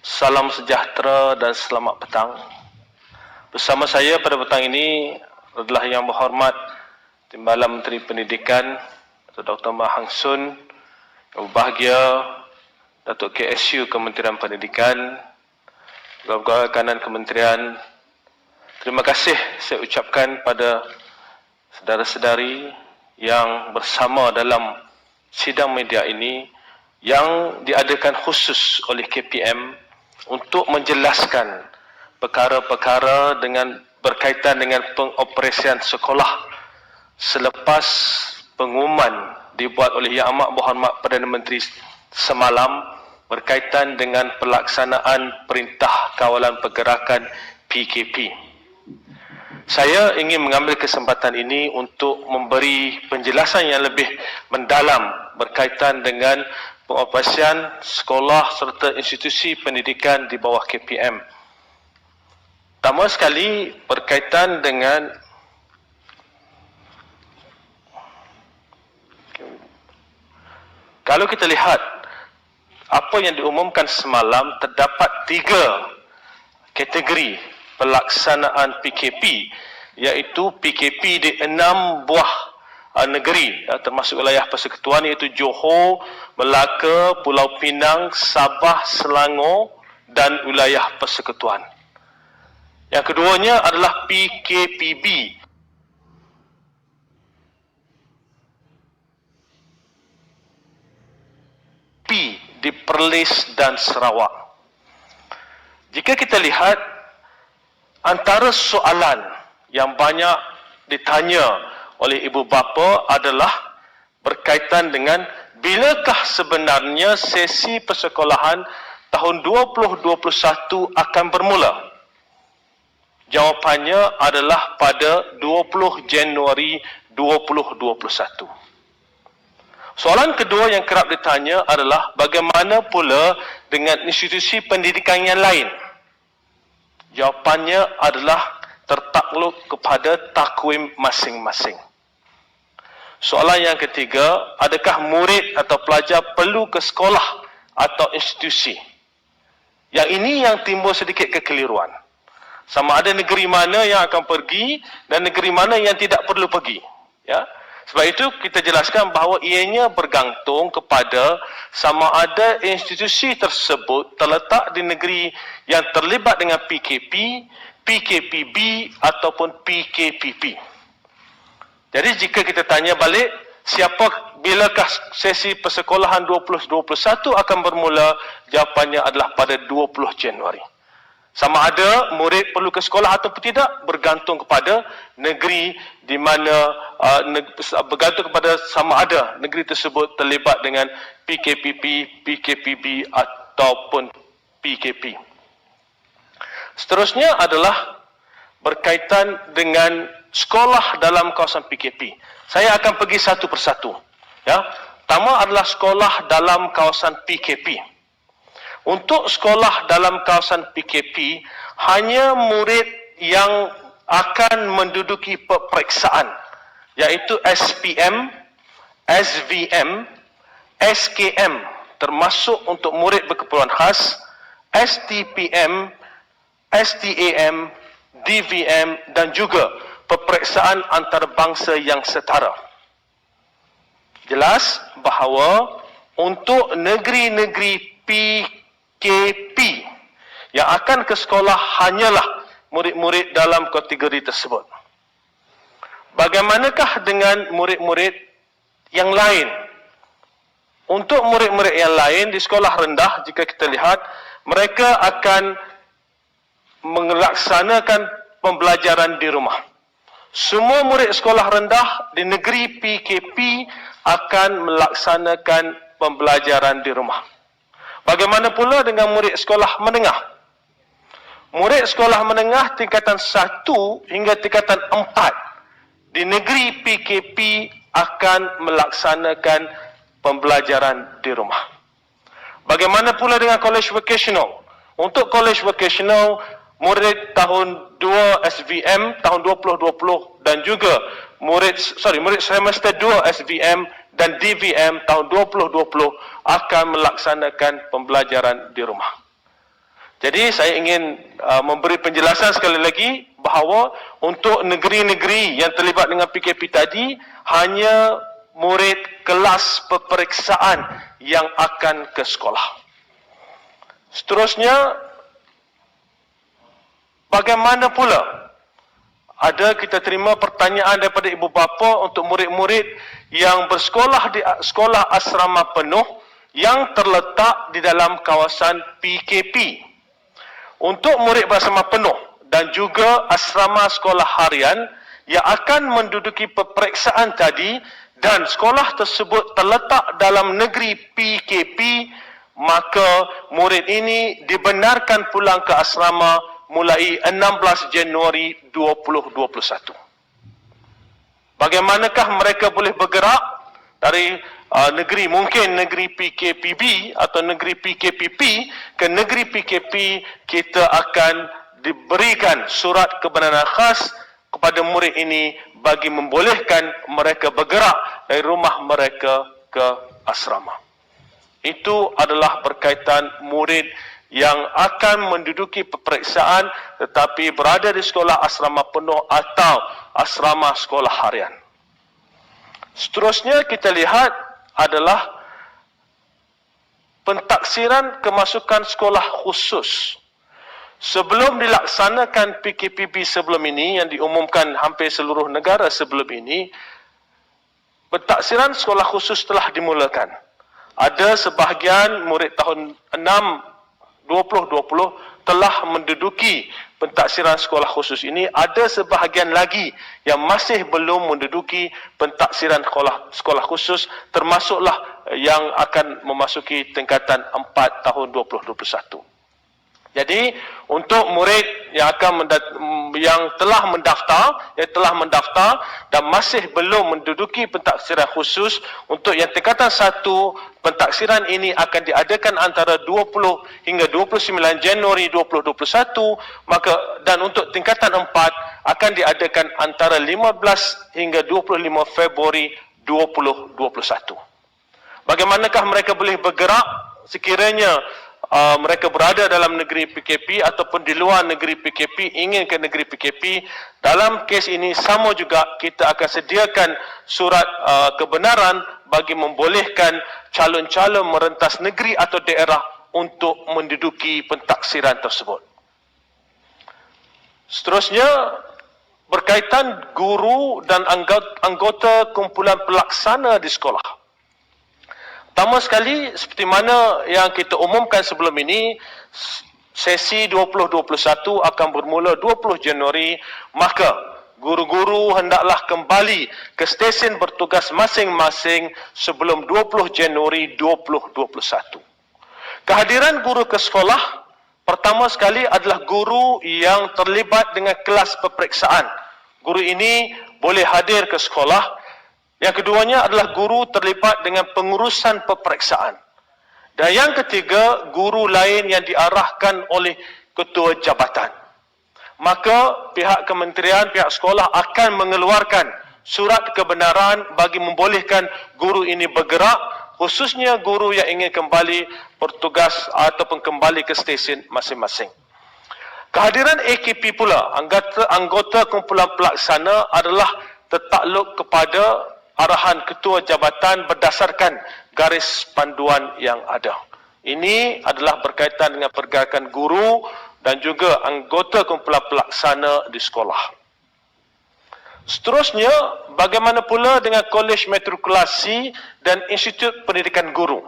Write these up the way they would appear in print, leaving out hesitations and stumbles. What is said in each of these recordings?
Salam sejahtera dan selamat petang. Bersama saya pada petang ini adalah Yang Berhormat Timbalan Menteri Pendidikan Dr. Mah Hang Sun, Yang Berbahagia Datuk KSU Kementerian Pendidikan, pegawai kanan Kementerian. Terima kasih saya ucapkan pada saudara-saudari yang bersama dalam sidang media ini yang diadakan khusus oleh KPM untuk menjelaskan perkara-perkara berkaitan dengan pengoperasian sekolah selepas pengumuman dibuat oleh Yang Amat Berhormat Perdana Menteri semalam berkaitan dengan pelaksanaan Perintah Kawalan Pergerakan PKP. Saya ingin mengambil kesempatan ini untuk memberi penjelasan yang lebih mendalam berkaitan dengan pengoperasian sekolah serta institusi pendidikan di bawah KPM. Pertama sekali berkaitan dengan kalau kita lihat apa yang diumumkan semalam, terdapat 3 kategori pelaksanaan PKP, iaitu PKP di 6 buah negeri, termasuk wilayah persekutuan, iaitu Johor, Melaka, Pulau Pinang, Sabah, Selangor dan wilayah persekutuan. Yang keduanya adalah PKPB. Di Perlis dan Sarawak. Jika kita lihat, antara soalan yang banyak ditanya oleh ibu bapa adalah berkaitan dengan bilakah sebenarnya sesi persekolahan tahun 2021 akan bermula. Jawapannya adalah pada 20 Januari 2021. Soalan kedua yang kerap ditanya adalah bagaimana pula dengan institusi pendidikan yang lain. Jawapannya adalah tertakluk kepada takwim masing-masing. Soalan yang ketiga, adakah murid atau pelajar perlu ke sekolah atau institusi? Yang ini yang timbul sedikit kekeliruan. Sama ada negeri mana yang akan pergi dan negeri mana yang tidak perlu pergi. Ya. Sebab itu kita jelaskan bahawa ianya bergantung kepada sama ada institusi tersebut terletak di negeri yang terlibat dengan PKP, PKPB ataupun PKPP. Jadi jika kita tanya balik, bilakah sesi persekolahan 2021 akan bermula? Jawapannya adalah pada 20 Januari. Sama ada murid perlu ke sekolah ataupun tidak bergantung kepada negeri di mana bergantung kepada sama ada negeri tersebut terlibat dengan PKPP, PKPB ataupun PKP. Seterusnya adalah berkaitan dengan sekolah dalam kawasan PKP. Saya akan pergi satu persatu. Ya. Pertama adalah sekolah dalam kawasan PKP. Untuk sekolah dalam kawasan PKP, hanya murid yang akan menduduki peperiksaan, iaitu SPM, SVM, SKM, termasuk untuk murid berkeperluan khas, STPM, STAM, DVM dan juga peperiksaan antarabangsa yang setara. Jelas bahawa untuk negeri-negeri PKP yang akan ke sekolah hanyalah murid-murid dalam kategori tersebut. Bagaimanakah dengan murid-murid yang lain? Untuk murid-murid yang lain di sekolah rendah, jika kita lihat, mereka akan melaksanakan pembelajaran di rumah. Semua murid sekolah rendah di negeri PKP akan melaksanakan pembelajaran di rumah. Bagaimana pula dengan murid sekolah menengah? Murid sekolah menengah tingkatan 1 hingga tingkatan 4 di negeri PKP akan melaksanakan pembelajaran di rumah. Bagaimana pula dengan college vocational? Untuk college vocational, murid tahun 2 SVM tahun 2020 dan juga murid semester 2 SVM dan DVM tahun 2020 akan melaksanakan pembelajaran di rumah. Jadi saya ingin memberi penjelasan sekali lagi bahawa untuk negeri-negeri yang terlibat dengan PKP tadi, hanya murid kelas peperiksaan yang akan ke sekolah. Seterusnya, bagaimana pula? Kita terima pertanyaan daripada ibu bapa untuk murid-murid yang bersekolah di sekolah asrama penuh yang terletak di dalam kawasan PKP. Untuk murid berasrama penuh dan juga asrama sekolah harian yang akan menduduki peperiksaan tadi dan sekolah tersebut terletak dalam negeri PKP, maka murid ini dibenarkan pulang ke asrama mulai 16 Januari 2021. Bagaimanakah mereka boleh bergerak dari negeri, mungkin negeri PKPB atau negeri PKPP ke negeri PKP? Kita akan diberikan surat kebenaran khas kepada murid ini bagi membolehkan mereka bergerak dari rumah mereka ke asrama. Itu adalah berkaitan murid yang akan menduduki peperiksaan tetapi berada di sekolah asrama penuh atau asrama sekolah harian. Seterusnya kita lihat adalah pentaksiran kemasukan sekolah khusus. Sebelum dilaksanakan PKPB sebelum ini, yang diumumkan hampir seluruh negara sebelum ini, pentaksiran sekolah khusus telah dimulakan. Ada sebahagian murid tahun 6 2020 telah menduduki pentaksiran sekolah khusus ini. Ada sebahagian lagi yang masih belum menduduki pentaksiran sekolah khusus, termasuklah yang akan memasuki tingkatan 4 tahun 2021. Jadi untuk murid yang telah mendaftar dan masih belum menduduki pentaksiran khusus, untuk yang tingkatan 1, pentaksiran ini akan diadakan antara 20 hingga 29 Januari 2021, dan untuk tingkatan 4 akan diadakan antara 15 hingga 25 Februari 2021. Bagaimanakah mereka boleh bergerak sekiranya mereka berada dalam negeri PKP ataupun di luar negeri PKP, ingin ke negeri PKP? Dalam kes ini sama juga, kita akan sediakan surat kebenaran bagi membolehkan calon-calon merentas negeri atau daerah untuk menduduki pentaksiran tersebut. Seterusnya, berkaitan guru dan anggota kumpulan pelaksana di sekolah. Pertama sekali, seperti mana yang kita umumkan sebelum ini, sesi 2021 akan bermula 20 Januari, maka guru-guru hendaklah kembali ke stesen bertugas masing-masing sebelum 20 Januari 2021. Kehadiran guru ke sekolah, pertama sekali adalah guru yang terlibat dengan kelas peperiksaan. Guru ini boleh hadir ke sekolah. Yang keduanya adalah guru terlibat dengan pengurusan peperiksaan. Dan yang ketiga, guru lain yang diarahkan oleh ketua jabatan. Maka pihak kementerian, pihak sekolah akan mengeluarkan surat kebenaran bagi membolehkan guru ini bergerak, khususnya guru yang ingin kembali bertugas ataupun kembali ke stesen masing-masing. Kehadiran AKP pula, anggota kumpulan pelaksana, adalah tertakluk kepada arahan ketua jabatan berdasarkan garis panduan yang ada. Ini adalah berkaitan dengan pergerakan guru dan juga anggota kumpulan pelaksana di sekolah. Seterusnya, bagaimana pula dengan Kolej Matrikulasi dan Institut Pendidikan Guru?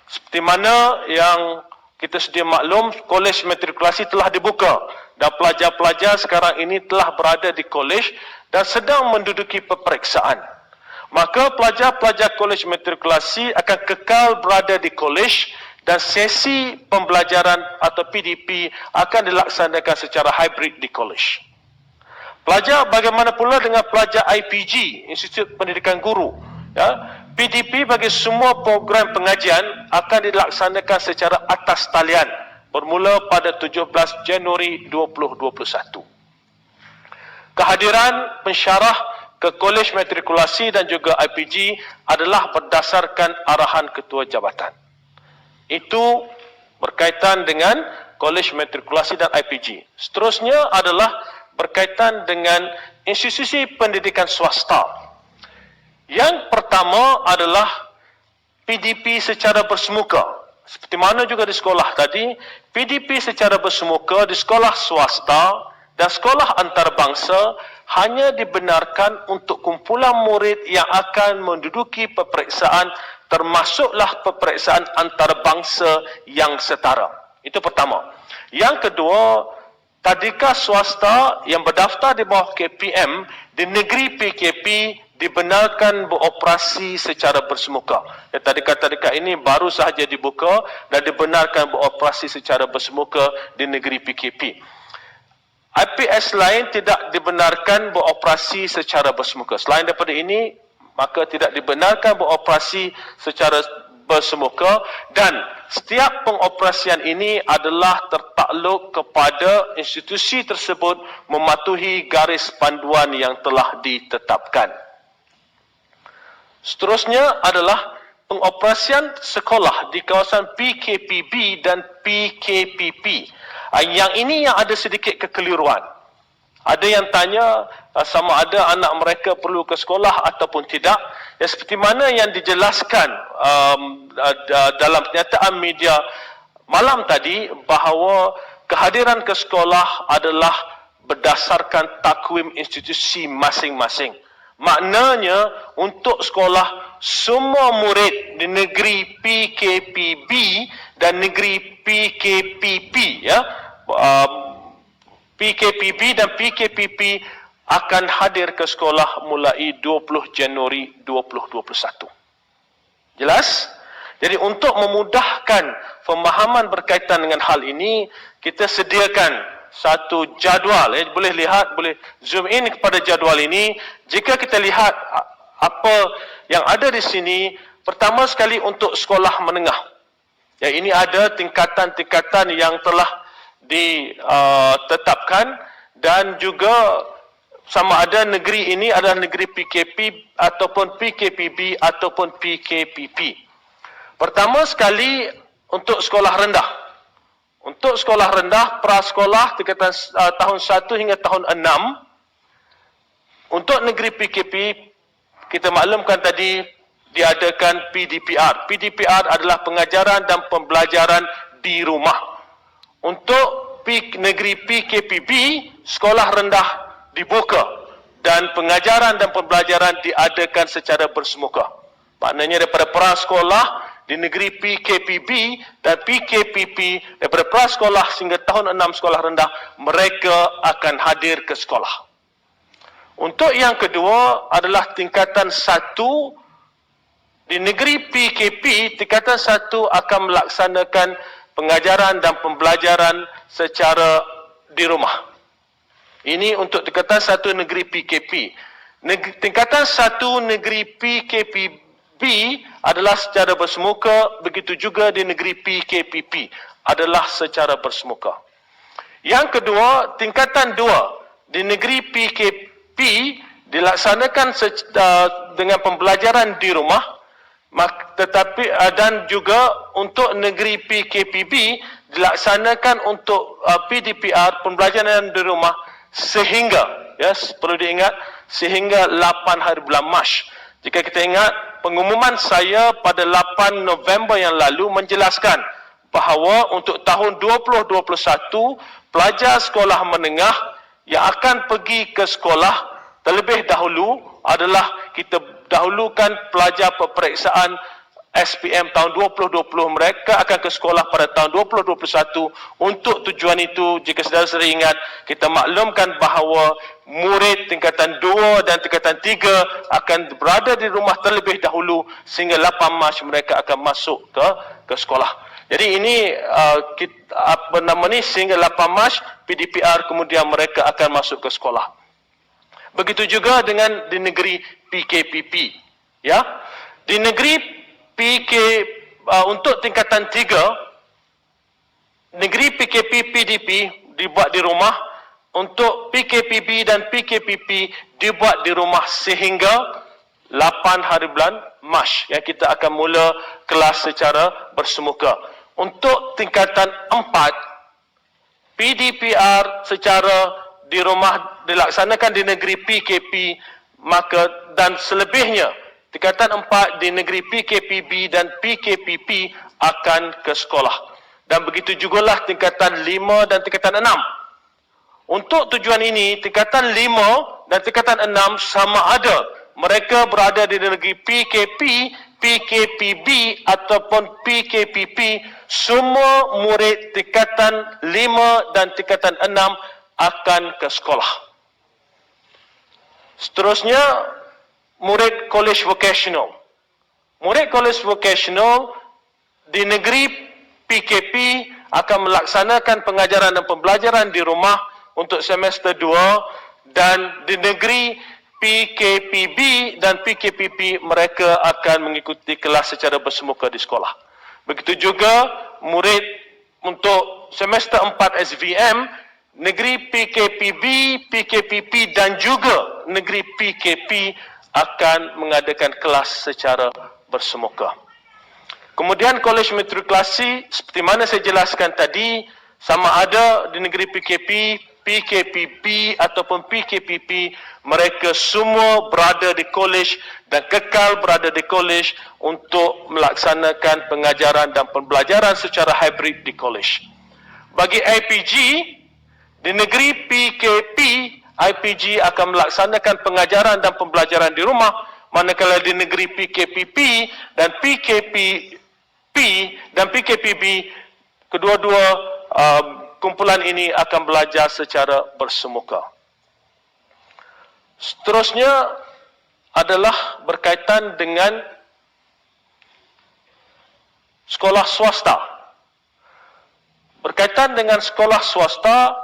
Seperti mana yang kita sedia maklum, Kolej Matrikulasi telah dibuka dan pelajar-pelajar sekarang ini telah berada di kolej dan sedang menduduki peperiksaan. Maka pelajar-pelajar Kolej Matrikulasi akan kekal berada di kolej dan sesi pembelajaran atau PDP akan dilaksanakan secara hybrid di kolej. Pelajar, bagaimana pula dengan pelajar IPG, Institut Pendidikan Guru? PDP bagi semua program pengajian akan dilaksanakan secara atas talian bermula pada 17 Januari 2021. Kehadiran pensyarah ke Kolej Matrikulasi dan juga IPG adalah berdasarkan arahan ketua jabatan. Itu berkaitan dengan Kolej Matrikulasi dan IPG. Seterusnya adalah berkaitan dengan institusi pendidikan swasta. Yang pertama adalah PDP secara bersemuka. Seperti mana juga di sekolah tadi, PDP secara bersemuka di sekolah swasta dan sekolah antarabangsa hanya dibenarkan untuk kumpulan murid yang akan menduduki peperiksaan, termasuklah peperiksaan antarabangsa yang setara. Itu pertama. Yang kedua, tadika swasta yang berdaftar di bawah KPM di negeri PKP dibenarkan beroperasi secara bersemuka. Tadika-tadika ini baru sahaja dibuka dan dibenarkan beroperasi secara bersemuka di negeri PKP. IPS lain tidak dibenarkan beroperasi secara bersemuka. Selain daripada ini, maka tidak dibenarkan beroperasi secara bersemuka, dan setiap pengoperasian ini adalah tertakluk kepada institusi tersebut mematuhi garis panduan yang telah ditetapkan. Seterusnya adalah pengoperasian sekolah di kawasan PKPB dan PKPP. Yang ini yang ada sedikit kekeliruan. Ada yang tanya sama ada anak mereka perlu ke sekolah ataupun tidak. Ya, seperti mana yang dijelaskan dalam pernyataan media malam tadi, bahawa kehadiran ke sekolah adalah berdasarkan takwim institusi masing-masing. Maknanya untuk sekolah, semua murid di negeri PKPB dan negeri PKPP, ya, PKPB dan PKPP akan hadir ke sekolah mulai 20 Januari 2021. Jelas? Jadi untuk memudahkan pemahaman berkaitan dengan hal ini, kita sediakan satu jadual. Boleh lihat, boleh zoom in kepada jadual ini. Jika kita lihat apa yang ada di sini, pertama sekali untuk sekolah menengah. Ya, ini ada tingkatan-tingkatan yang telah ditetapkan, dan juga sama ada negeri ini adalah negeri PKP ataupun PKPB ataupun PKPP. Pertama sekali untuk sekolah rendah. Untuk sekolah rendah, prasekolah tingkatan tahun 1 hingga tahun 6. Untuk negeri PKP, kita maklumkan tadi diadakan PDPR. PDPR adalah pengajaran dan pembelajaran di rumah. Untuk negeri PKPB, sekolah rendah dibuka dan pengajaran dan pembelajaran diadakan secara bersemuka. Maknanya daripada prasekolah di negeri PKPB dan PKPP, daripada prasekolah sehingga tahun 6 sekolah rendah, mereka akan hadir ke sekolah. Untuk yang kedua adalah tingkatan 1. Di negeri PKP, tingkatan 1 akan melaksanakan pengajaran dan pembelajaran secara di rumah. Ini untuk tingkatan 1 negeri PKP. Tingkatan 1 negeri PKPB adalah secara bersemuka, begitu juga di negeri PKPP adalah secara bersemuka. Yang kedua, tingkatan 2 di negeri PKP dilaksanakan dengan pembelajaran di rumah, tetapi dan juga untuk negeri PKPB dilaksanakan untuk PDPR, pembelajaran di rumah, sehingga, ya, perlu diingat, sehingga 8 hari bulan Mac. Jika kita ingat, pengumuman saya pada 8 November yang lalu menjelaskan bahawa untuk tahun 2021, pelajar sekolah menengah yang akan pergi ke sekolah terlebih dahulu adalah kita dahulukan pelajar peperiksaan SPM tahun 2020, mereka akan ke sekolah pada tahun 2021. Untuk tujuan itu, jika saudara-saudara ingat, kita maklumkan bahawa murid tingkatan 2 dan tingkatan 3 akan berada di rumah terlebih dahulu sehingga 8 Mac mereka akan masuk ke sekolah. Jadi ini sehingga 8 Mac PDPR, kemudian mereka akan masuk ke sekolah. Begitu juga dengan di negeri PKPP, ya. Di negeri untuk tingkatan 3, negeri PKP PDP dibuat di rumah. Untuk PKPB dan PKPP dibuat di rumah sehingga 8 hari bulan Mac, ya, kita akan mula kelas secara bersemuka. Untuk tingkatan 4, PDPR secara di rumah dilaksanakan di negeri PKP, maka dan selebihnya tingkatan 4 di negeri PKPB dan PKPP akan ke sekolah. Dan begitu jugalah tingkatan 5 dan tingkatan 6. Untuk tujuan ini, tingkatan 5 dan tingkatan 6 sama ada mereka berada di negeri PKP, PKPB ataupun PKPP, semua murid tingkatan 5 dan tingkatan 6 akan ke sekolah. Seterusnya, murid college vocational. Murid college vocational di negeri PKP akan melaksanakan pengajaran dan pembelajaran di rumah untuk semester 2, dan di negeri PKPB dan PKPP mereka akan mengikuti kelas secara bersemuka di sekolah. Begitu juga murid untuk semester 4 SVM, negeri PKPB, PKPP dan juga negeri PKP akan mengadakan kelas secara bersemuka. Kemudian kolej matrikulasi seperti mana saya jelaskan tadi, sama ada di negeri PKP, PKPP ataupun PKPP, mereka semua berada di kolej dan kekal berada di kolej untuk melaksanakan pengajaran dan pembelajaran secara hybrid di kolej. Bagi IPG, di negeri PKP, IPG akan melaksanakan pengajaran dan pembelajaran di rumah, manakala di negeri PKPP dan PKPB, kedua-dua kumpulan ini akan belajar secara bersemuka. Seterusnya adalah berkaitan dengan sekolah swasta. Berkaitan dengan sekolah swasta,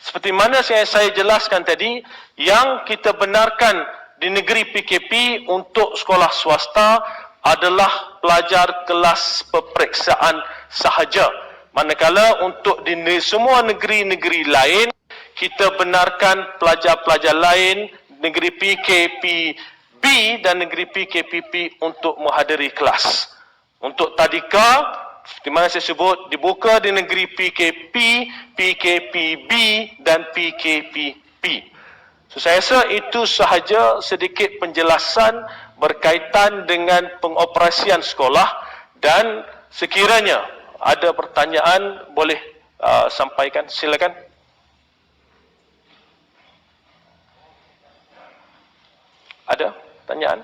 seperti mana saya jelaskan tadi, yang kita benarkan di negeri PKP untuk sekolah swasta adalah pelajar kelas peperiksaan sahaja. Manakala untuk di semua negeri-negeri lain, kita benarkan pelajar-pelajar lain negeri PKPB dan negeri PKPP untuk menghadiri kelas. Untuk tadika, di mana saya sebut, dibuka di negeri PKP, PKPB dan PKPP. So, saya rasa itu sahaja sedikit penjelasan berkaitan dengan pengoperasian sekolah, dan sekiranya ada pertanyaan boleh sampaikan, silakan. Ada pertanyaan?